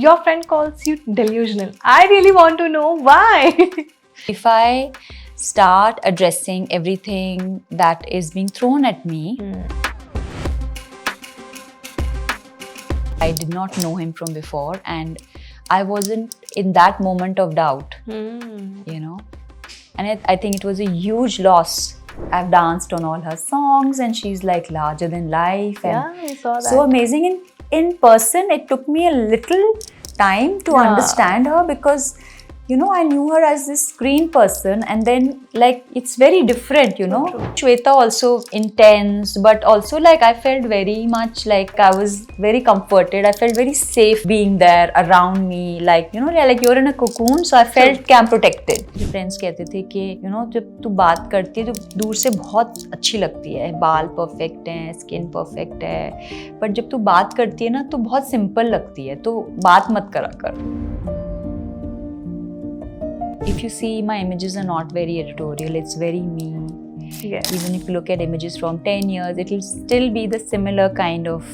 Your friend calls you delusional. I really want to know why. If I start addressing everything that is being thrown at me, I did not know him from before, and I wasn't in that moment of doubt, you know. And I think it was a huge loss. I've danced on all her songs, and she's like larger than life, and Yeah, I saw that. so amazing. In person, it took me a little time to understand her because, you know, I knew her as this screen person, and then like it's very different, you know. Shweta also intense, but also like I felt very much like I was very comforted. I felt very safe being there around me, like, you know, like you're in a cocoon, so I felt कि I'm protected. मेरे friends कहते थे कि, you know, जब तू बात करती है तो दूर से बहुत अच्छी लगती है, बाल perfect हैं, skin perfect है, but जब तू बात करती है ना तो बहुत simple लगती है, तो बात मत करा कर. If you see, my images are not very editorial, it's very me. Yes. Even if you look at images from 10 years, it will still be the similar kind of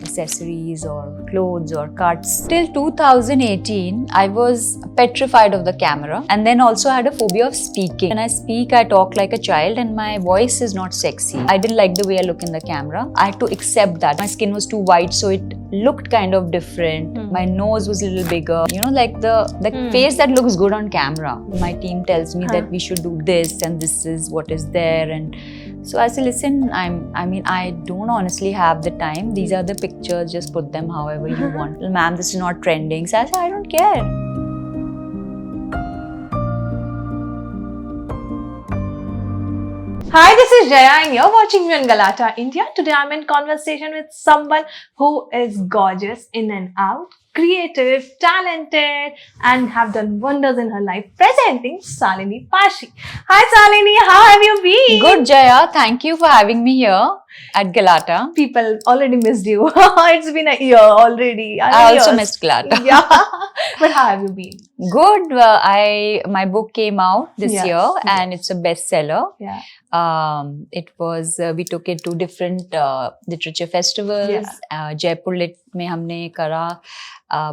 accessories or clothes or cuts. Till 2018, I was petrified of the camera, and then also I had a phobia of speaking. When I speak, I talk like a child and my voice is not sexy. I didn't like the way I look in the camera. I had to accept that. My skin was too white, so it looked kind of different. My nose was a little bigger. You know, like the face that looks good on camera. My team tells me that we should do this and this is what is there. And so I say, listen, I don't honestly have the time. These are the pictures, just put them however you want. Ma'am, this is not trending. So I say, I don't care. Hi, this is Jaya and you're watching me on Galata, India. Today I'm in conversation with someone who is gorgeous in and out, creative, talented, and have done wonders in her life. Presenting Salini Pashi. Hi Salini, how have you been? Good, Jaya. Thank you for having me here at Galata. People already missed you. It's been a year already. I also missed Galata. Yeah. But how have you been? Good. My book came out this year and it's a bestseller. Yeah. It was we took it to different literature festivals. Jaipur Lit में हमने करा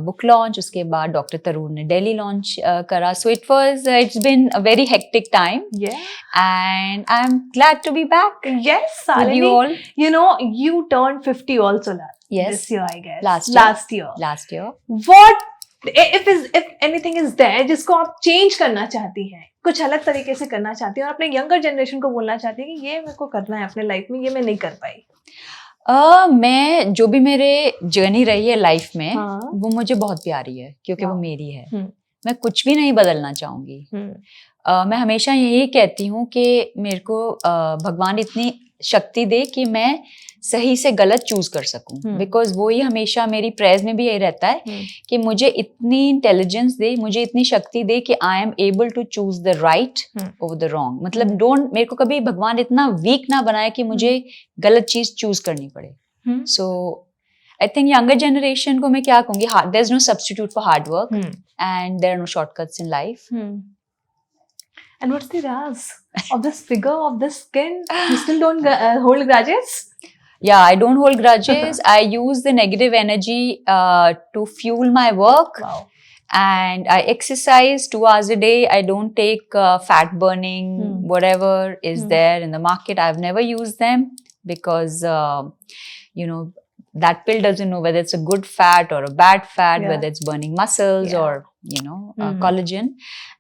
book launch. उसके बाद Dr. Tarun ने Delhi launch करा. So it's been a very hectic time. Yeah. And I'm glad to be back. Yes, With Salini. you all. You know, you turned 50 also this year, I guess. Last year. What if anything is there जिसको आप change करना चाहती हैं, कुछ अलग तरीके से करना चाहती हैं और अपने यंगर जनरेशन को बोलना चाहती हैं कि ये मेरे को करना है अपने लाइफ में, ये मैं नहीं कर पाई? मैं जो भी मेरे जर्नी रही है लाइफ में, वो मुझे बहुत प्यारी है क्योंकि वो मेरी है. मैं कुछ भी नहीं बदलना चाहूंगी. मैं हमेशा यही कहती हूँ कि मेरे को भगवान इतनी शक्ति दे कि मैं सही से गलत चूज कर सकूं. बिकॉज वो ही हमेशा मेरी प्रेयर्स में भी यही रहता है कि मुझे इतनी इंटेलिजेंस दे, मुझे इतनी शक्ति दे कि I am able to choose the right over the wrong. मतलब मेरे को कभी भगवान इतना वीक ना बनाए कि मुझे गलत चीज चूज करनी पड़े. So I think younger generation को मैं क्या कहूंगी, there is no substitute for hard work and there are no shortcuts in life. And what's the raz of this figure, of this skin? You still don't hold grudges? Yeah, I don't hold grudges. I use the negative energy to fuel my work. Wow. And I exercise 2 hours a day. I don't take fat burning, whatever is there in the market. I've never used them because, you know, that pill doesn't know whether it's a good fat or a bad fat, whether it's burning muscles or, you know, collagen.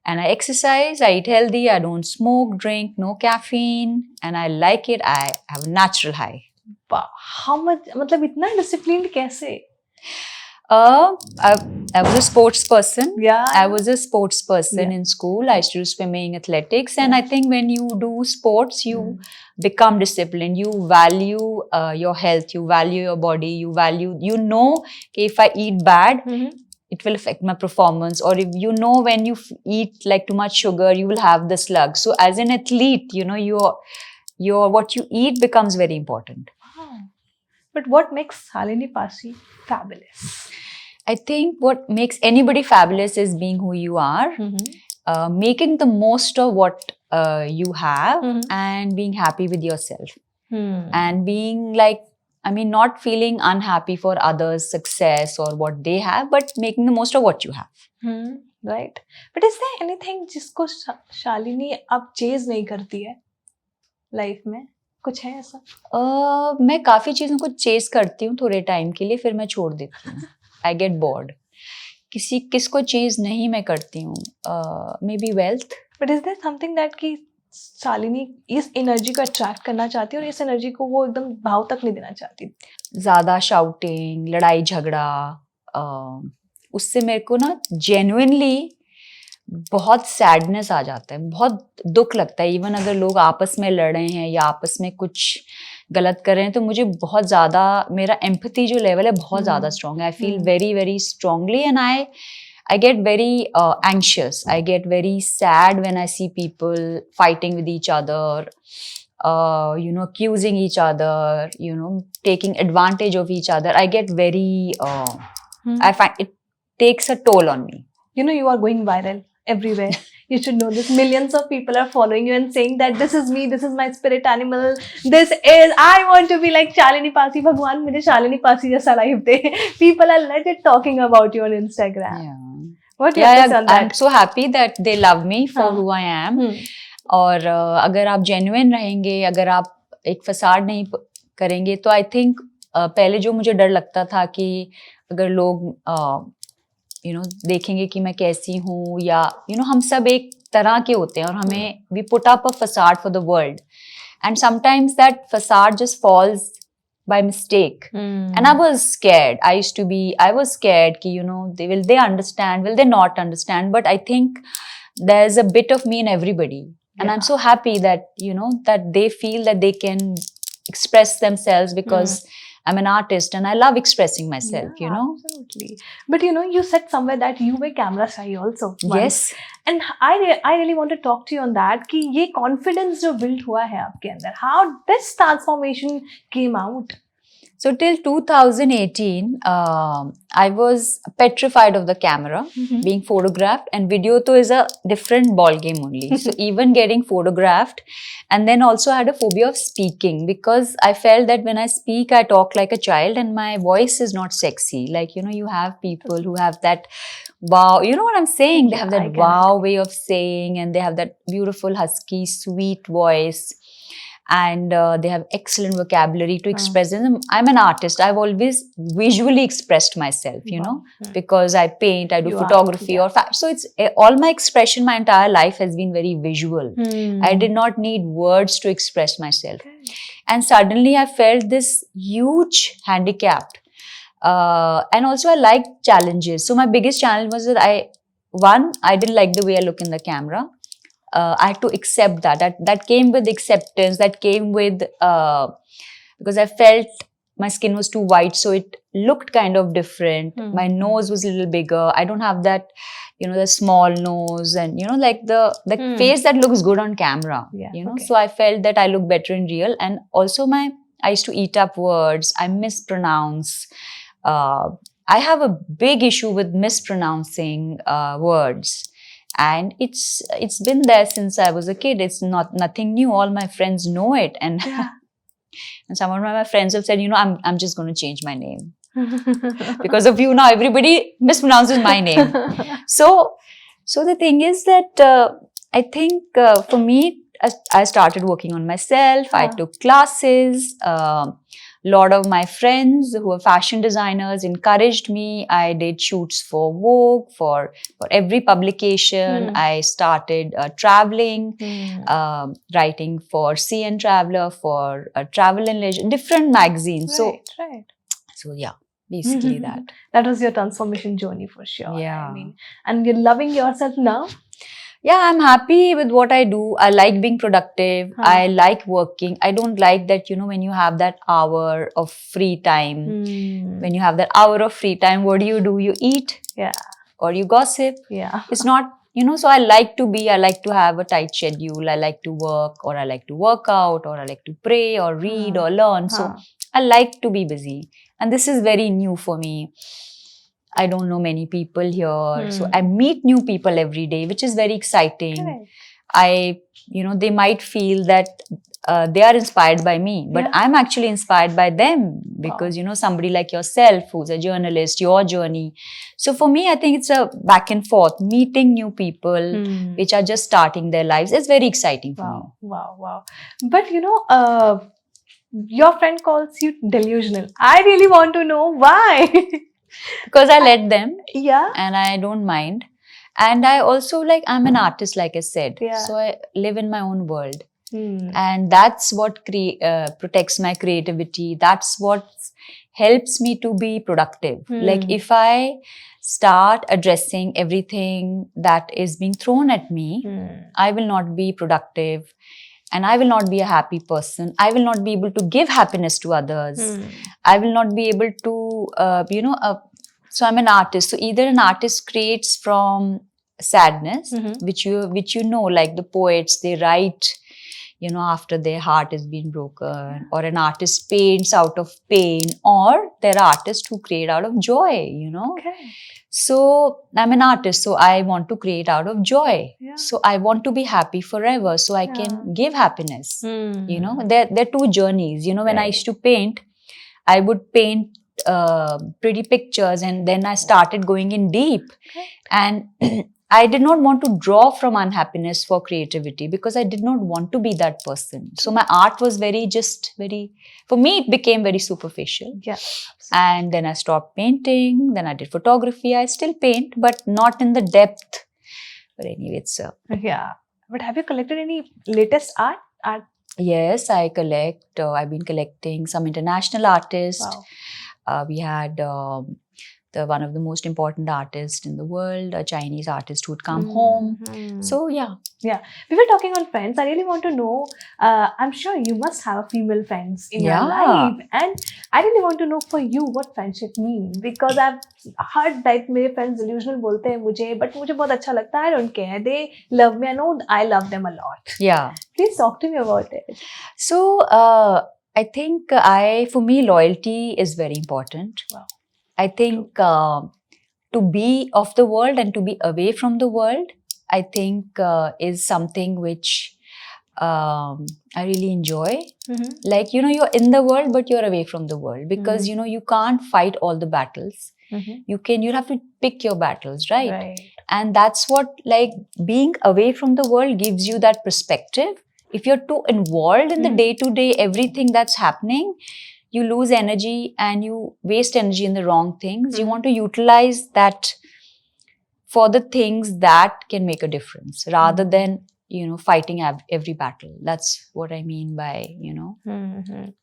And I exercise, I eat healthy, I don't smoke, drink, no caffeine, and I like it. I have a natural high. How much, मतलब इतना disciplined कैसे? I was a sports person. Yeah. I was a sports person in school. I used to do swimming, athletics, and I think when you do sports, you become disciplined. You value your health. You value your body. You know, okay, if I eat bad, it will affect my performance. Or if you know when you eat like too much sugar, you will have the slug. So as an athlete, you know, your what you eat becomes very important. But what makes Salini Pashi fabulous? I think what makes anybody fabulous is being who you are, making the most of what you have, and being happy with yourself, and being like I mean, not feeling unhappy for others' success or what they have, but making the most of what you have. Right. But is there anything जिसको शालिनी अब chase नहीं करती है life में? कुछ है ऐसा? मैं काफ़ी चीज़ों को चेस करती हूँ थोड़े टाइम के लिए, फिर मैं छोड़ देती हूँ. I get bored. किसको चेज नहीं मैं करती हूँ. Maybe wealth. But is there something that कि शालिनी इस एनर्जी को अट्रैक्ट करना चाहती है और इस एनर्जी को वो एकदम भाव तक नहीं देना चाहती? ज़्यादा शाउटिंग, लड़ाई झगड़ा, उससे मेरे को ना जेन्युइनली बहुत सैडनेस आ जाता है, बहुत दुख लगता है. इवन अगर लोग आपस में लड़ रहे हैं या आपस में कुछ गलत कर रहे हैं तो मुझे बहुत ज़्यादा, मेरा एम्पैथी जो लेवल है बहुत ज़्यादा स्ट्रॉन्ग है. I feel very very strongly and I get very anxious. I get very sad when I see people fighting with each other, accusing each other, taking advantage of each other. I get very, I find it takes a toll on me. You are going viral everywhere. You should know this. Millions of people are following you and saying that this is me, this is my spirit animal, I want to be like Shalini Pasi. Bhagwan, mujhe Shalini Pasi jaisa life de. People are legit talking about you on Instagram. Yeah. What do you have to say on that? I'm so happy that they love me for who I am. और अगर आप genuine रहेंगे, अगर आप एक facade नहीं करेंगे तो आई थिंक पहले जो मुझे डर लगता था कि अगर लोग देखेंगे कि मैं कैसी हूँ या हम सब एक तरह के होते हैं और हमें we put up a facade for the world and sometimes that facade just falls by mistake. And I was scared. I was scared ki, will they understand, will they not understand? But I think there's a bit of me in everybody. And I'm so happy that, that they feel that they can express themselves because I'm an artist and I love expressing myself, Absolutely. But you said somewhere that you were camera shy also. Yes. And I really want to talk to you on that कि ये confidence जो build हुआ है आपके अंदर, how this transformation came out? So till 2018, I was petrified of the camera, being photographed, and video to is a different ball game only. So even getting photographed, and then also I had a phobia of speaking because I felt that when I speak, I talk like a child and my voice is not sexy. Like, you have people who have that wow, you know what I'm saying? They have that wow way of saying and they have that beautiful, husky, sweet voice. And they have excellent vocabulary to express them. I'm an artist. I've always visually expressed myself, because I paint, I do photography or fashion. So it's all my expression, my entire life has been very visual. I did not need words to express myself. And suddenly I felt this huge handicap. And also I liked challenges. So my biggest challenge was that I didn't like the way I look in the camera. I had to accept that came with acceptance, that came with because I felt my skin was too white, so it looked kind of different. My nose was a little bigger. I don't have that, the small nose and like the face that looks good on camera. So I felt that I look better in real. And also I used to eat up words. I mispronounce. I have a big issue with mispronouncing words. And it's been there since I was a kid. It's nothing new. All my friends know it, and and some of my friends have said, I'm just going to change my name because of you. Now everybody mispronounces my name. So the thing is that I think for me, I started working on myself. I took classes. A lot of my friends who are fashion designers encouraged me. I did shoots for Vogue, for every publication. I started traveling, writing for CN Traveler, for Travel and Leisure, different magazines. So yeah, basically that. That was your transformation journey for sure. Yeah. I mean, and you're loving yourself now? Yeah, I'm happy with what I do. I like being productive. I like working. I don't like that, when you have that hour of free time. When you have that hour of free time, what do? You eat. Yeah. Or you gossip. Yeah. It's not, so I like to have a tight schedule. I like to work, or I like to work out, or I like to pray or read or learn. So I like to be busy. And this is very new for me. I don't know many people here. So I meet new people every day, which is very exciting. Correct. they might feel that they are inspired by me, but Yeah. I'm actually inspired by them because, somebody like yourself who's a journalist, your journey. So for me, I think it's a back and forth, meeting new people which are just starting their lives. It's very exciting for me. Wow. But your friend calls you delusional. I really want to know why. Because I let them Yeah. and I don't mind. And I also I'm an artist, like I said. Yeah. So I live in my own world. And that's what protects my creativity. That's what helps me to be productive. Like if I start addressing everything that is being thrown at me, I will not be productive and I will not be a happy person. I will not be able to give happiness to others. I will not be able to, so I'm an artist. So either an artist creates from sadness, which you know, like the poets, they write, after their heart has been broken, or an artist paints out of pain, or there are artists who create out of joy, Okay. So I'm an artist, so I want to create out of joy. Yeah. So I want to be happy forever, so I can give happiness. There are two journeys. When I used to paint, I would paint pretty pictures, and then I started going in deep. Okay. And I did not want to draw from unhappiness for creativity because I did not want to be that person. So my art was very, for me, it became very superficial. Yeah. And then I stopped painting. Then I did photography. I still paint, but not in the depth. But anyway, it's Yeah. But have you collected any latest art? Yes, I collect. I've been collecting some international artists. Wow. We had one of the most important artists in the world, a Chinese artist who would come home. So yeah. We were talking on friends. I really want to know. I'm sure you must have female friends in your life, and I really want to know for you what friendship means, because I've heard that मेरे friends delusional बोलते हैं मुझे, but मुझे बहुत अच्छा लगता है. I don't care. They love me. I know I love them a lot. Yeah. Please talk to me about it. So I think for me, loyalty is very important. Wow. I think to be of the world and to be away from the world, I think is something which I really enjoy. Like, you're in the world, but you're away from the world because, you can't fight all the battles. You have to pick your battles, right? And that's what, being away from the world gives you that perspective. If you're too involved in the day-to-day, everything that's happening, you lose energy and you waste energy in the wrong things. You want to utilize that for the things that can make a difference rather than, fighting every battle. That's what I mean by,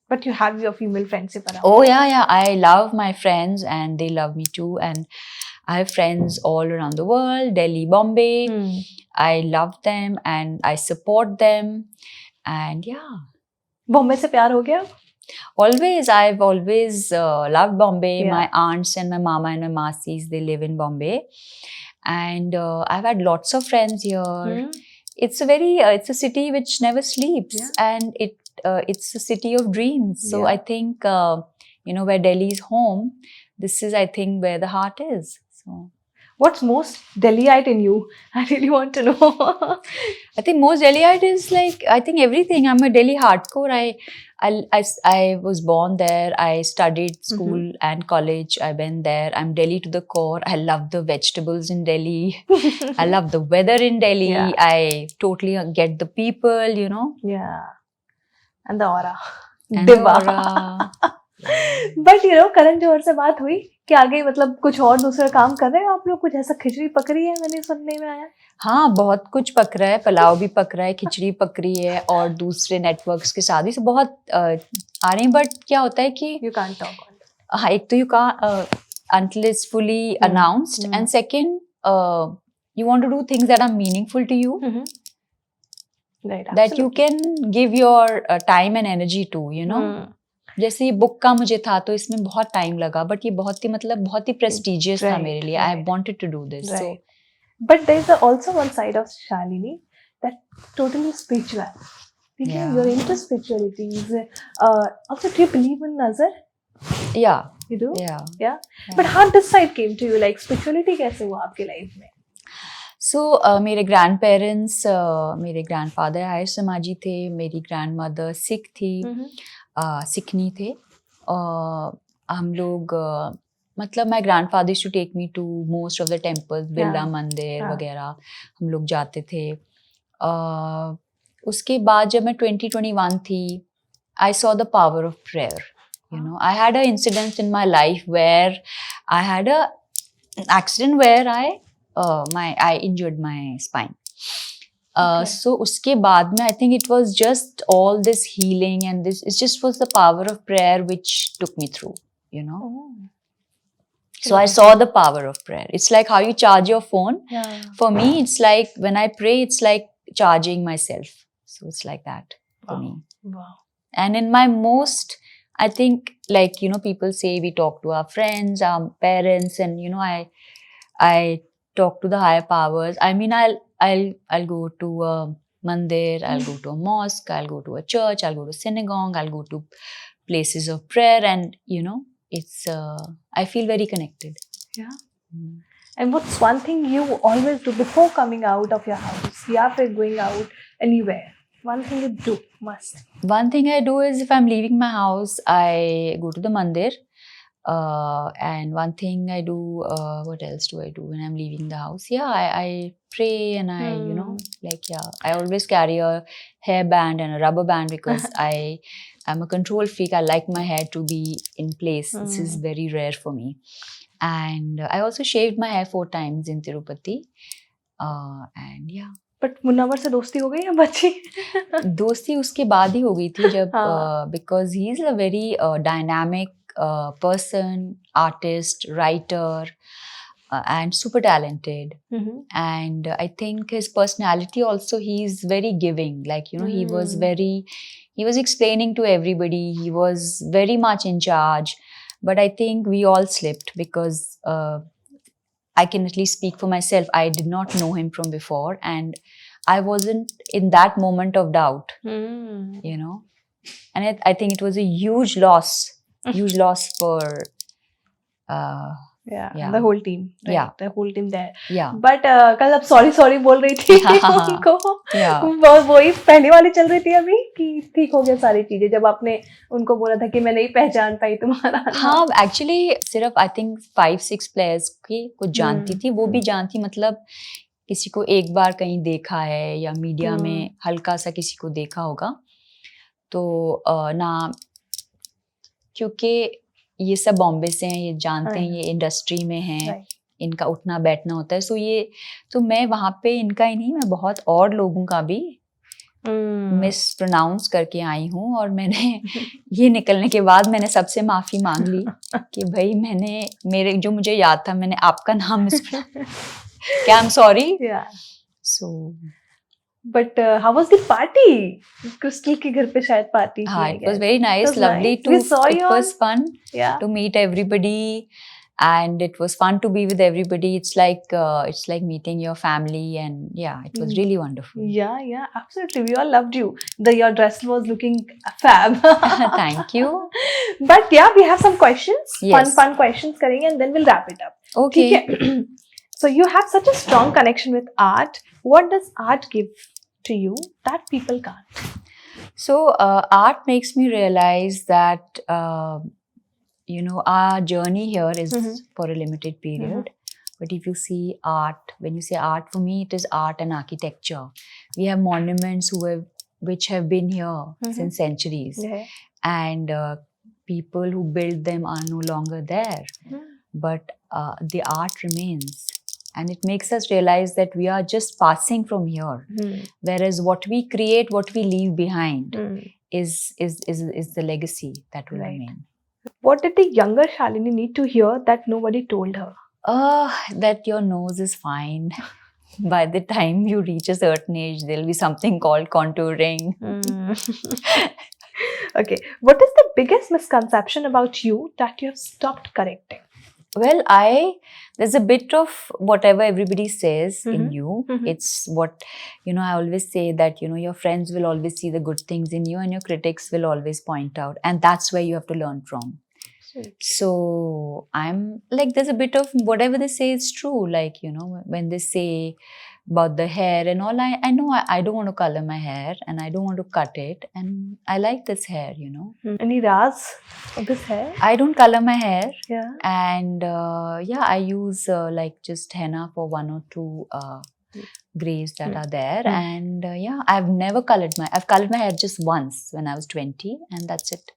But you have your female friendship around. Oh, yeah. I love my friends and they love me too. And I have friends all around the world, Delhi, Bombay. I love them and I support them. And yeah. Bombay se pyar ho gaya? Always. I've always loved Bombay. Yeah. My aunts and my mama and my masis, they live in Bombay. And I've had lots of friends here. It's a city which never sleeps. And it's a city of dreams. So I think, where Delhi is home, this is, I think, where the heart is. So, what's most Delhiite in you? I really want to know. I think most Delhiite is I think everything. I'm a Delhi hardcore. I was born there. I studied school and college. I went there. I'm Delhi to the core. I love the vegetables in Delhi. I love the weather in Delhi. Yeah. I totally get the people, Yeah. And the aura. And the aura. But Karan Johar से बात हुई कि आगे मतलब कुछ और दूसरा काम कर रहे हैं आप लोग, कुछ ऐसा खिचड़ी पक रही है मैंने सुनने में आया. हाँ, बहुत कुछ पक रहा है, पुलाव भी पक रहा है, खिचड़ी पक रही है और दूसरे नेटवर्क्स के साथ भी बहुत आ रहे हैं. बट क्या होता है कि यू कांट टॉक ऑन. हाँ, एक तो you can't until it's fully announced, and second you want to do things that are meaningful to you, right, that you can give your time and energy to, जैसे ये book का मुझे था तो इसमें बहुत टाइम लगा, बट ये बहुत ही प्रेस्टिजियस था मेरे लिए. I wanted to do this. So but there is also one side of Shalini that totally spiritual. You are into spiritualities. Also do you believe in नजर? Yeah you do. Yeah but how this side came to you, like spirituality कैसे हुआ आपके life में? So मेरे grandparents, मेरे grandfather आर्य समाजी थे, मेरी grandmother सिख थी, सिखनी थे. हम लोग मतलब my grandfather used to take me to most of the temples, Birla मंदिर वगैरह हम लोग जाते थे. उसके बाद जब मैं 2021 थी, I saw the power of prayer. You know, I had an incident in my life where I had a accident where I injured my spine. So उसके बाद में I think it was just all this healing and this, it just was the power of prayer which took me through, you know. So I saw the power of prayer. It's like how you charge your phone. For me, it's like when I pray, it's like charging myself. So it's like that for me. Wow. And in my most, I think, like, you know, people say we talk to our friends, our parents, and, you know, I talk to the higher powers. I mean, I'll go to a mandir, I'll go to a mosque, I'll go to a church, I'll go to synagogue, I'll go to places of prayer, and, you know, it's, I feel very connected. Yeah. And what's one thing you always do before coming out of your house? Yeah, after going out anywhere. One thing you do, must. One thing I do is if I'm leaving my house, I go to the mandir. And one thing I do, what else do I do when I'm leaving the house? Yeah, I pray and I, you know, like, yeah, I always carry a hairband and a rubber band because I'm a control freak. I like my hair to be in place. This is very rare for me. And I also shaved my hair 4 times in Tirupati. And yeah. But Munawar से दोस्ती हो गई या बची? दोस्ती उसके बाद ही हो गई थी जब because he's a very dynamic person, artist, writer, and super talented. And I think his personality also, he's very giving. Like, you know, he was explaining to everybody. He was very much in charge. But I think we all slipped because I can at least speak for myself. I did not know him from before, and I wasn't in that moment of doubt, you know. And I think it was a huge loss for the whole team. Right? Yeah, the whole team there. Yeah. But कल अब sorry बोल रही थी उनको. वही पहले वाली चल रही थी अभी कि ठीक हो गया सारी चीजें जब आपने उनको बोला था कि मैं नहीं पहचान पाई तुम्हारा. हाँ, एक्चुअली सिर्फ I think 5-6 प्लेयर्स की कुछ जानती थी. वो भी जानती मतलब किसी को एक बार कहीं देखा है या मीडिया में हल्का सा किसी को देखा होगा. तो ना, क्योंकि ये सब बॉम्बे से हैं, ये जानते हैं, ये इंडस्ट्री में हैं, इनका उठना बैठना होता है. सो ये तो मैं वहाँ पे इनका ही नहीं, मैं बहुत और लोगों का भी मिस प्रोनाउंस करके आई हूँ. और मैंने ये निकलने के बाद मैंने सबसे माफ़ी मांग ली कि भाई मैंने मेरे जो मुझे याद था मैंने आपका नाम मिस क्या I'm sorry. So but how was the party? Crystal के घर पे शायद party थी. It was very nice, lovely too. It was fun to meet everybody, and it was fun to be with everybody. It's like meeting your family, and yeah, it was really wonderful. Yeah, absolutely. We all loved you. Your dress was looking fab. Thank you. But yeah, we have some questions. Yes. Fun questions करेंगे, and then we'll wrap it up. Okay. So you have such a strong connection with art. What does art give to you that people can't? So art makes me realize that you know, our journey here is for a limited period. But if you see art, when you say art, for me it is art and architecture. We have monuments which have been here since centuries, and people who built them are no longer there. But the art remains. And it makes us realize that we are just passing from here. Whereas what we create, what we leave behind is the legacy that will remain. What did the younger Shalini need to hear that nobody told her? That your nose is fine. By the time you reach a certain age, there'll be something called contouring. Okay. What is the biggest misconception about you that you have stopped correcting? Well, there's a bit of whatever everybody says in you. It's what, you know, I always say that, you know, your friends will always see the good things in you and your critics will always point out. And that's where you have to learn from. So I'm like, there's a bit of whatever they say is true. Like, you know, when they say about the hair and all. I know I don't want to color my hair and I don't want to cut it, and I like this hair, you know. Any raz of this hair? I don't color my hair, Yeah. and yeah, I use like just henna for one or two grays that are there, and yeah, I've colored my hair just once when I was 20, and that's it.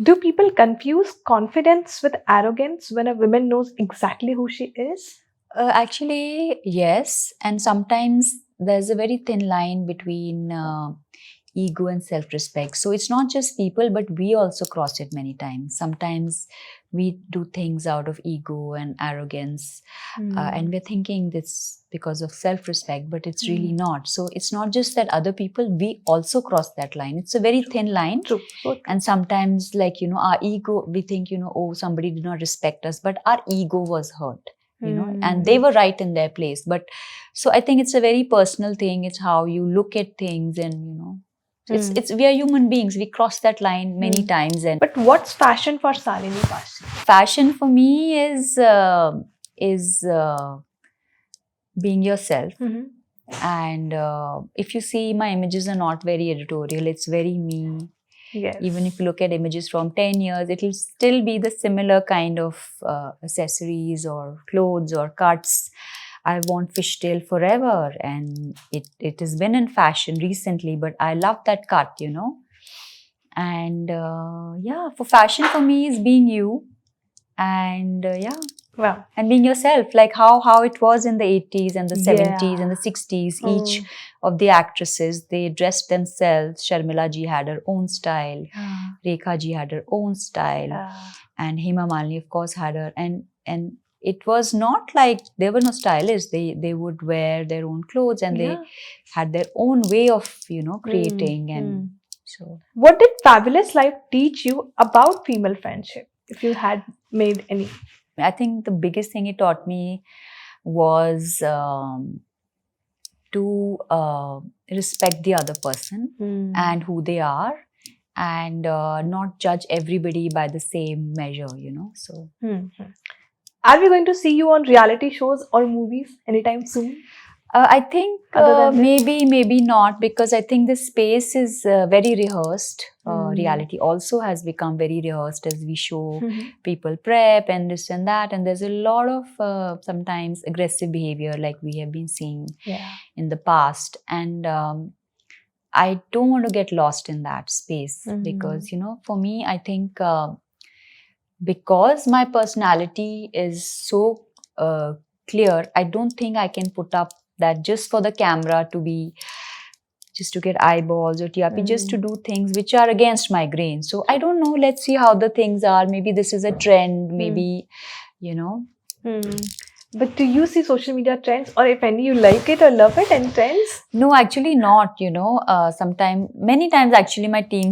Do people confuse confidence with arrogance when a woman knows exactly who she is? Actually, yes. And sometimes there's a very thin line between ego and self respect. So it's not just people, but we also cross it many times. Sometimes we do things out of ego and arrogance, and we're thinking this because of self respect, but it's really not. So it's not just that other people, we also cross that line. It's a very thin line. True. So true. And sometimes, like, you know, our ego, we think, you know, oh, somebody did not respect us, but our ego was hurt. You know, and they were right in their place. But so I think it's a very personal thing. It's how you look at things, and you know, it's we are human beings. We cross that line many times. And But what's fashion for Shalini Pashi? fashion for me is being yourself. And if you see, my images are not very editorial. It's very me. Yes. Even if you look at images from 10 years, it will still be the similar kind of accessories or clothes or cuts. I want fishtail forever, and it has been in fashion recently, but I love that cut, you know. And yeah, for fashion for me is being you, and yeah, Wow. and being yourself, like how it was in the 80s and the 70s and the 60s. Each of the actresses, they dressed themselves. Sharmila ji had her own style, Rekha ji had her own style, and Hema Malini, of course, had her. And it was not like there were no stylists. They would wear their own clothes, and they had their own way of, you know, creating. And so, what did Fabulous Life teach you about female friendship, if you had made any? I think the biggest thing it taught me was to respect the other person and who they are, and not judge everybody by the same measure, you know. So, are we going to see you on reality shows or movies anytime soon? I think Other than maybe not, because I think the space is very rehearsed. Reality also has become very rehearsed as we show people prep and this and that, and there's a lot of sometimes aggressive behavior like we have been seeing in the past, and I don't want to get lost in that space, because, you know, for me, I think because my personality is so clear, I don't think I can put up that just for the camera to be, just to get eyeballs or TRP, just to do things which are against my grain. So I don't know, let's see how the things are. Maybe this is a trend, maybe, you know. But do you see social media trends, or if any, you like it or love it, and trends? No, actually not, you know. Many times actually my team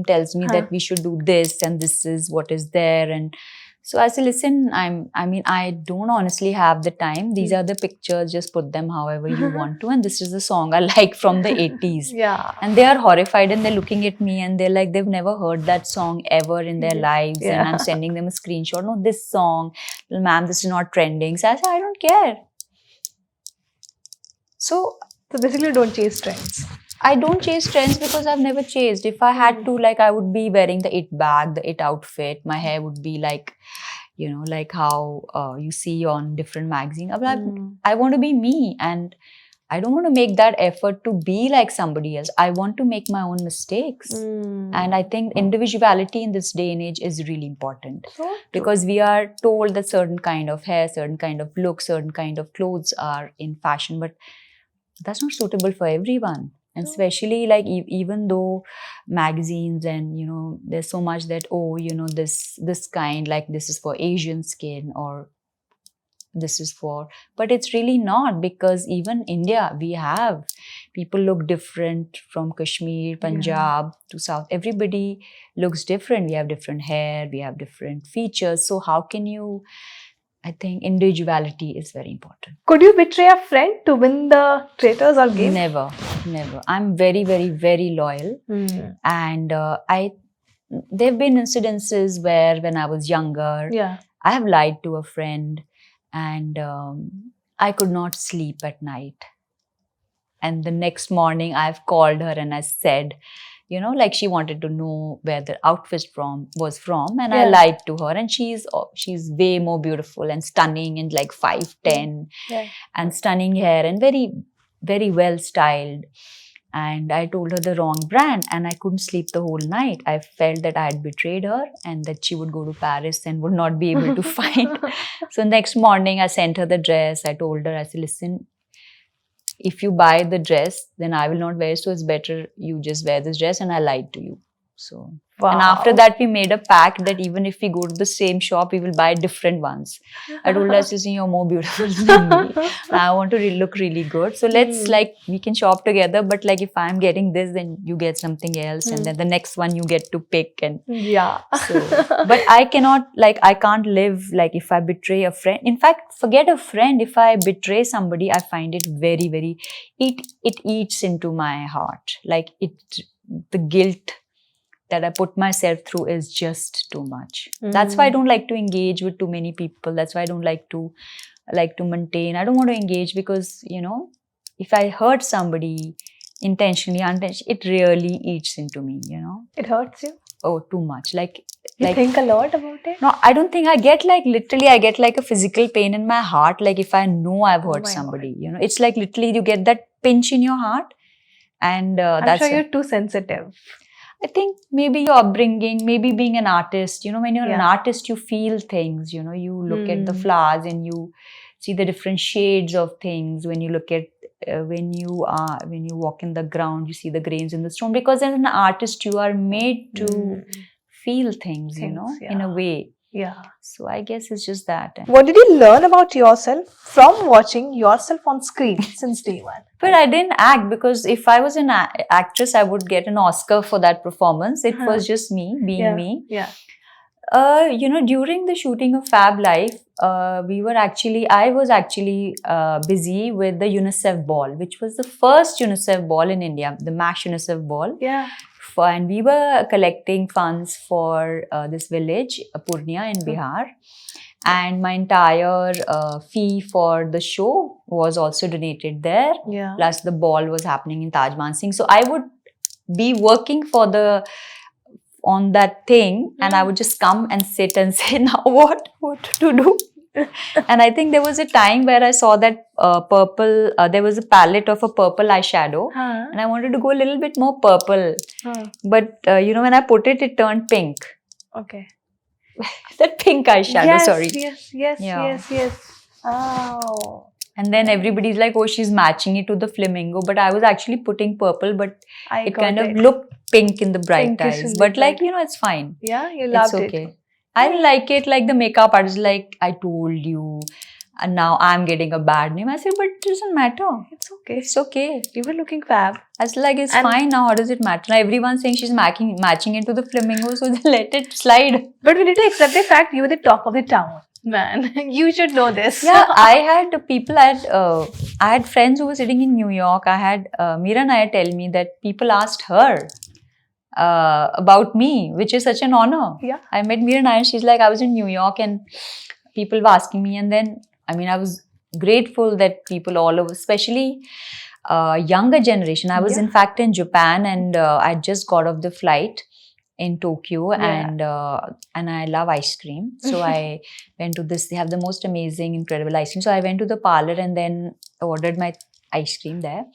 tells me that we should do this and this is what is there, and so I say, listen, I don't honestly have the time. These are the pictures, just put them however you want to. And this is the song I like from the 80s. And they are horrified, and they're looking at me, and they're like, they've never heard that song ever in their lives. And I'm sending them a screenshot. No, this song, ma'am, this is not trending. So I say, I don't care. So basically, don't chase trends. I don't chase trends because I've never chased. If I had to, like, I would be wearing the it bag, the it outfit. My hair would be like, you know, like how you see on different magazines. I want to be me, and I don't want to make that effort to be like somebody else. I want to make my own mistakes. And I think individuality in this day and age is really important. Because we are told that certain kind of hair, certain kind of look, certain kind of clothes are in fashion, but that's not suitable for everyone. And especially, like, even though magazines and, you know, there's so much that, oh, you know, this kind, like, this is for Asian skin, or this is for, but it's really not, because even India, we have people look different from Kashmir, Punjab to South. Everybody looks different. We have different hair, we have different features. So how can you, I think individuality is very important. Could you betray a friend to win the Traitors or game? Never. I'm very, very, very loyal. And there have been incidences where when I was younger, I have lied to a friend, and I could not sleep at night. And the next morning, I've called her and I said, you know, like she wanted to know where the outfit was from, and I Yeah. lied to her. And she's way more beautiful and stunning, and like 5'10", Yeah. and stunning hair and very, very well styled. And I told her the wrong brand, and I couldn't sleep the whole night. I felt that I had betrayed her and that she would go to Paris and would not be able to find. So next morning, I sent her the dress. I told her, I said, listen, if you buy the dress, then I will not wear it. So it's better you just wear this dress. And I lied to you. So, and after Wow. that, we made a pact that even if we go to the same shop, we will buy different ones. I told her, "Sissy, you're more beautiful than me. I want to look really good. So let's like, we can shop together. But like, if I'm getting this, then you get something else. And then the next one you get to pick. And Yeah. so, but I cannot, like, I can't live, like, if I betray a friend. In fact, forget a friend. If I betray somebody, I find it very, very, it eats into my heart. Like, the guilt that I put myself through is just too much. That's why I don't like to engage with too many people. That's why I don't like to maintain. I don't want to engage because, you know, if I hurt somebody intentionally, unintentionally, it really eats into me, you know. It hurts you? Oh, too much. You think a lot about it? No, I don't think I get like a physical pain in my heart. Like if I know I've hurt my somebody, you know, it's like literally you get that pinch in your heart. And I'm that's sure you're too sensitive. I think maybe your upbringing, maybe being an artist, you know, when you're an Yeah. artist, you feel things, you know, you look at the flowers and you see the different shades of things. When you look at, when you walk in the ground, you see the grains in the stone. Because as an artist, you are made to feel things, you know, in a way. Yeah. So I guess it's just that. What did you learn about yourself from watching yourself on screen since day one? But I didn't act because if I was an actress, I would get an Oscar for that performance. It was just me being me. Yeah. You know, during the shooting of Fab Life, I was actually busy with the UNICEF ball, which was the first UNICEF ball in India, the MASH UNICEF ball. Yeah. And we were collecting funds for this village, Purnia in Bihar. And my entire fee for the show was also donated there. Yeah. Plus the ball was happening in Taj Man Singh. So I would be working on that thing, and I would just come and sit and say, now what to do? And I think there was a time where I saw that purple, there was a palette of a purple eyeshadow, and I wanted to go a little bit more purple. But, you know, when I put it, it turned pink. Okay. That pink eyeshadow, sorry. Yes. Oh. And then everybody's like, oh, she's matching it to the flamingo. But I was actually putting purple, but it kind of looked pink in the bright eyes. But like, you know, it's fine. Yeah, you loved it. It's okay. I didn't like it, like the makeup artist, like, I told you, and now I'm getting a bad name. I said, but it doesn't matter. It's okay. It's okay. You were looking fab. I was like, it's fine now. How does it matter? Now everyone's saying she's matching it to the flamingo, so they let it slide. But we need to accept the fact you were the talk of the town. Man, you should know this. Yeah, I had friends who were sitting in New York. I had Meera Nair tell me that people asked her about me, which is such an honor. Yeah. I met Meera Nair and she's like, I was in New York and people were asking me, and then, I mean, I was grateful that people all over, especially younger generation. I was in fact in Japan, and I just got off the flight in Tokyo, and I love ice cream. So I went to this, they have the most amazing, incredible ice cream. So I went to the parlor and then ordered my ice cream there.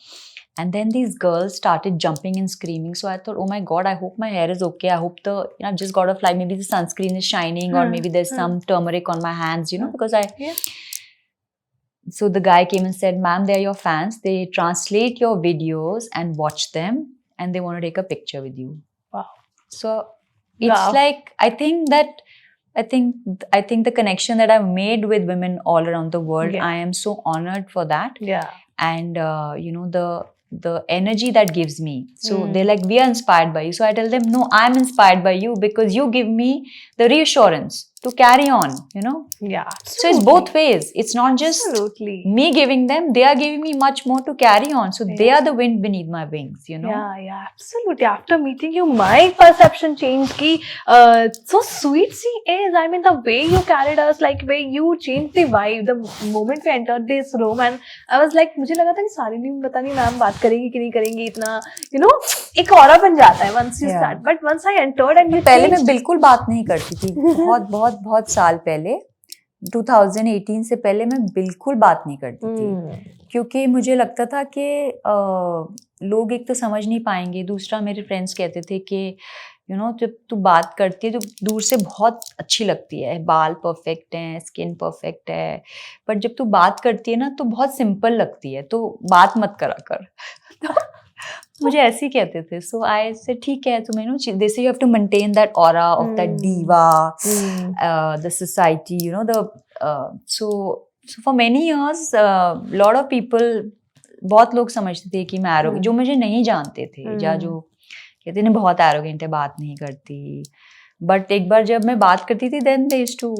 And then these girls started jumping and screaming. So I thought, oh my God, I hope my hair is okay. I hope I've just got a flight. Maybe the sunscreen is shining, or maybe there's some turmeric on my hands, you know, because So the guy came and said, ma'am, they're your fans. They translate your videos and watch them, and they want to take a picture with you. Wow. So it's like, I think the connection that I've made with women all around the world, I am so honored for that. Yeah. And, you know, the energy that gives me. So they're like, we are inspired by you. So I tell them, no, I'm inspired by you because you give me the reassurance to carry on, you know. Yeah. So it's both ways. It's not just Absolutely. me giving them, they are giving me much more to carry on. So they Yeah. are the wind beneath my wings, you know. Yeah, absolutely. After meeting you, my perception changed. Ki, so sweet she is. I mean, the way you carried us, like way you changed the vibe. The moment we entered this room, and I was like, मुझे लगा था कि सारी नहीं पता नहीं ma'am बात करेंगी कि नहीं करेंगी इतना, you know, एक और बन जाता है once you Yeah. start. But once I entered and you पहले मैं changed. बिल्कुल बात नहीं करती थी, बहुत साल पहले, 2018 से पहले मैं बिल्कुल बात नहीं करती थी, क्योंकि मुझे लगता था कि लोग एक तो समझ नहीं पाएंगे, दूसरा मेरे फ्रेंड्स कहते थे कि यू नो जब तू बात करती है तो दूर से बहुत अच्छी लगती है, बाल परफेक्ट हैं, स्किन परफेक्ट है, बट जब तू बात करती है ना तो बहुत सिंपल लगती है, तो बात मत करा कर। मुझे ऐसे ही कहते थे, सो आई से ठीक है, तो मैंने they say you have to maintain that aura of that diva, the society, you know, the so for many years lot of people, बहुत लोग समझते थे कि मैं एरोगेंट, जो मुझे नहीं जानते थे, या जो कहते नहीं बहुत एरोगेंट है, बात नहीं करती, बट एक बार जब मैं बात करती थी देन दे यूज्ड टू,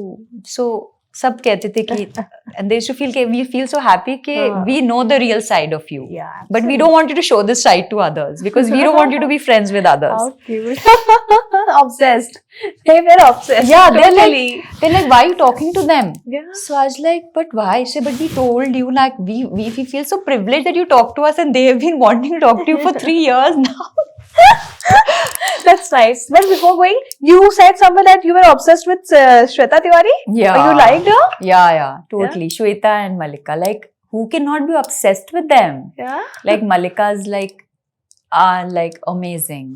सो सब कहते थे कि and they used to feel we feel so happy कि we know the real side of you, Yeah, but we don't want you to show this side to others because we don't want you to be friends with others. How cute. Obsessed. They were obsessed. Yeah, totally. they're like, why are you talking to them? Yeah. So I was like, but why? I said, but we told you, like we feel so privileged that you talk to us, and they have been wanting to talk to you for 3 years now. That's nice. But before going, you said somewhere that you were obsessed with Shweta Tiwari. Yeah. You liked her? Yeah, totally. Shweta and Malika, like who cannot be obsessed with them? Yeah. Like Malika's like amazing.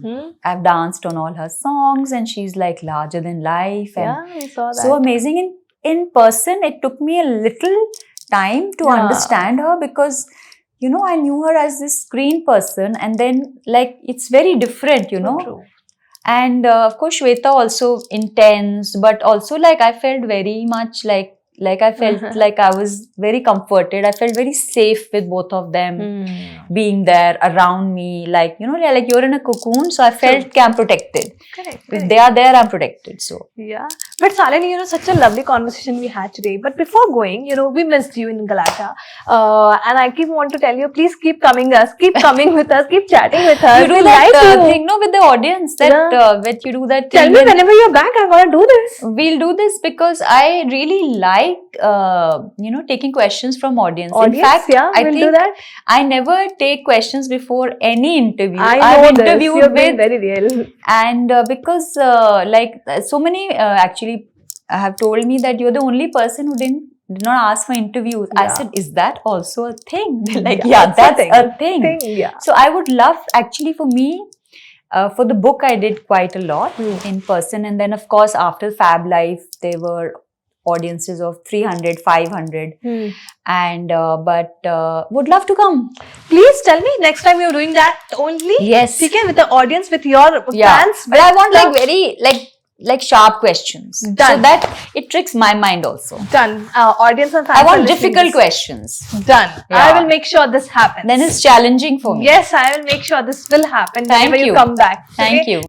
I've danced on all her songs, and she's like larger than life, and Yeah, I saw that. so amazing. In person, it took me a little time to understand her, because you know, I knew her as this screen person, and then like it's very different, you know. True. And of course Shweta also intense, but also like I felt very much like I felt like I was very comforted. I felt very safe with both of them being there around me, like, you know, like you're in a cocoon, so I felt I'm protected. Correct. If they are there, I'm protected. So Yeah. But Salini, you know, such a lovely conversation we had today. But before going, you know, we missed you in Galata. And I want to tell you, please keep coming with us, keep chatting with us. you do We that like you. thing, no, with the audience, that when you do that thing. Tell me whenever you're back, I'm gonna do this. We'll do this because I really like you know, taking questions from audience. In fact, yeah, I we'll think do that. I never take questions before any interview. I I've know this. interviewed You're being with, very real. and because like so many actually have told me that you're the only person who did not ask for interviews. I said, is that also a thing? They're like, yeah, that's a thing. Yeah. So I would love, actually, for me, for the book, I did quite a lot in person, and then of course after Fab Life, there were audiences of 300, 500, and but would love to come. Please tell me next time you're doing that only. Yes. Okay, with the audience, with your fans. But I want like very like sharp questions. Done. So that it tricks my mind also. Done. Audience and fans. I are want listening difficult this. questions. Done. Yeah. I will make sure this happens. Then it's challenging for me. Yes, I will make sure this will happen Thank whenever you you. come back. Thank Okay? you.